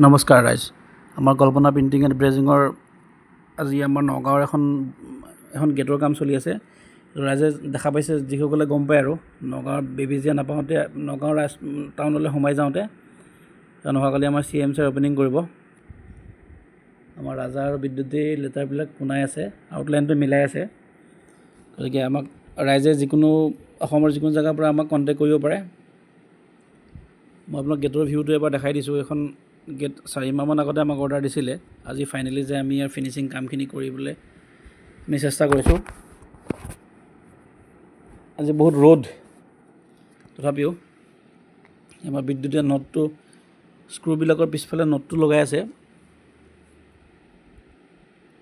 নমস্কাৰ ৰাইজ, আমাৰ কল্পনা প্ৰিণ্টিং এণ্ড ব্ৰেজিঙৰ আজি আমাৰ নগাঁৱৰ এখন গেটৰ কাম চলি আছে। ৰাইজে দেখা পাইছে, যিসকলে গম পায় আৰু নগাঁৱৰ বেবেজীয়া নাপাওঁতে নগাঁও টাউনলৈ সোমাই যাওঁতে অহাকালি আমাৰ CM অপেনিং কৰিব। আমাৰ ৰাজা আৰু বিদ্যুতে লেটাৰবিলাক পোনাই আছে, আউটলাইনটো মিলাই আছে। গতিকে আমাক ৰাইজে অসমৰ যিকোনো জেগাৰ পৰা আমাক কণ্টেক্ট কৰিব পাৰে। মই আপোনাক গেটৰ ভিউটো এবাৰ দেখাই দিছোঁ। এখন গেট 4 মাহমান আগতে আমাক অৰ্ডাৰ দিছিলে। আজি ফাইনেলি যে আমি ইয়াৰ ফিনিচিং কামখিনি কৰিবলৈ আমি চেষ্টা কৰিছোঁ। আজি বহুত ৰ'দ, তথাপিও আমাৰ বিদ্যুতে নটটো স্ক্ৰুবিলাকৰ পিছফালে নটটো লগাই আছে।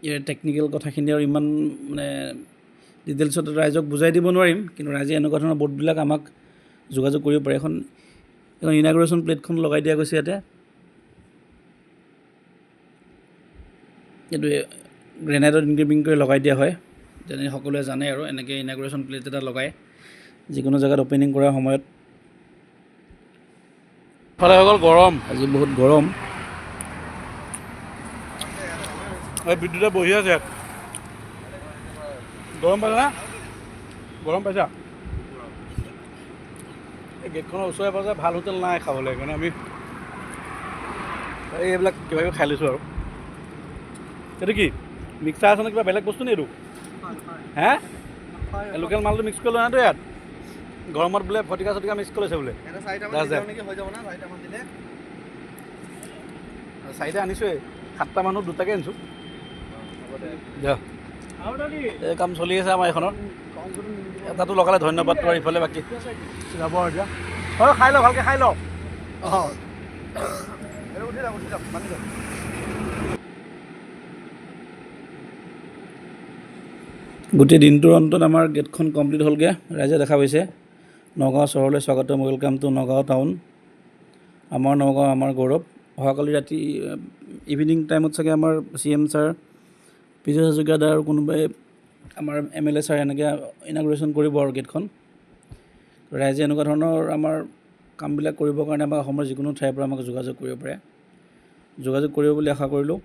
ইয়াৰ টেকনিকেল কথাখিনি আৰু ইমান ডিটেইলছত ৰাইজক বুজাই দিব নোৱাৰিম, কিন্তু ৰাইজে এনেকুৱা ধৰণৰ বৰ্ডবিলাক আমাক যোগাযোগ কৰিব পাৰে। এখন ইনাগুৰেশ্যন প্লেটখন লগাই দিয়া গৈছে ইয়াতে। এইটো গ্ৰেনাইটত ইনগ্ৰেভিং কৰি লগাই দিয়া হয়, যেনে সকলোৱে জানে আৰু এনেকৈ ইনাগুৰেশ্যন প্লেট এটা লগাই যিকোনো জেগাত অপেনিং কৰাৰ সময়ত। ফালে হৈ গ'ল গৰম, আজি বহুত গৰম। বিদ্যুতে বহি আছে, গৰম পাইছা না? গৰম পাইছা? এই গেটখনৰ ওচৰে পাজৰে ভাল হোটেল নাই খাবলৈ, সেইকাৰণে আমি এইবিলাক কিবা কিবি খাই লৈছোঁ আৰু। এইটো কি মিক্সাৰ আছে নে কিবা বেলেগ বস্তু নি এইটো? হে, লোকেল মালটো মিক্স কৰি লোৱা নাইতো ইয়াত? গৰমত বোলে ফটিকা চটিকা মিক্স কৰিছে বোলে। 4টা আনিছোঁৱেই, 7টা মানুহ 2টাকে আনিছোঁ। এই কাম চলি আছে আমাৰ এইখনত। এটাতো লগালে ধন্যবাদ তোমাৰ ইফালে, বাকী যাব আৰু এতিয়া। খাই লওঁ, ভালকৈ খাই লওঁ। গোটেই দিনটোৰ অন্তত আমাৰ গেটখন কমপ্লিট হ'লগৈ। ৰাইজে দেখা পাইছে, নগাঁও চহৰলৈ স্বাগতম, ৱেলকাম টু নগাঁও টাউন। আমাৰ নগাঁও, আমাৰ গৌৰৱ। অহাকালি ৰাতি ইভিনিং টাইমত চাগে আমাৰ CM ছাৰ, পীযুষ হাজৰিকা আৰু কোনোবাই আমাৰ MLA ছাৰ এনেকৈ ইনাগুৰেশ্যন কৰিব আৰু গেটখন। ৰাইজে এনেকুৱা ধৰণৰ আমাৰ কামবিলাক কৰিবৰ কাৰণে আমাৰ অসমৰ যিকোনো ঠাইৰ পৰা আমাক যোগাযোগ কৰিব পাৰে, যোগাযোগ কৰিব বুলি আশা কৰিলোঁ।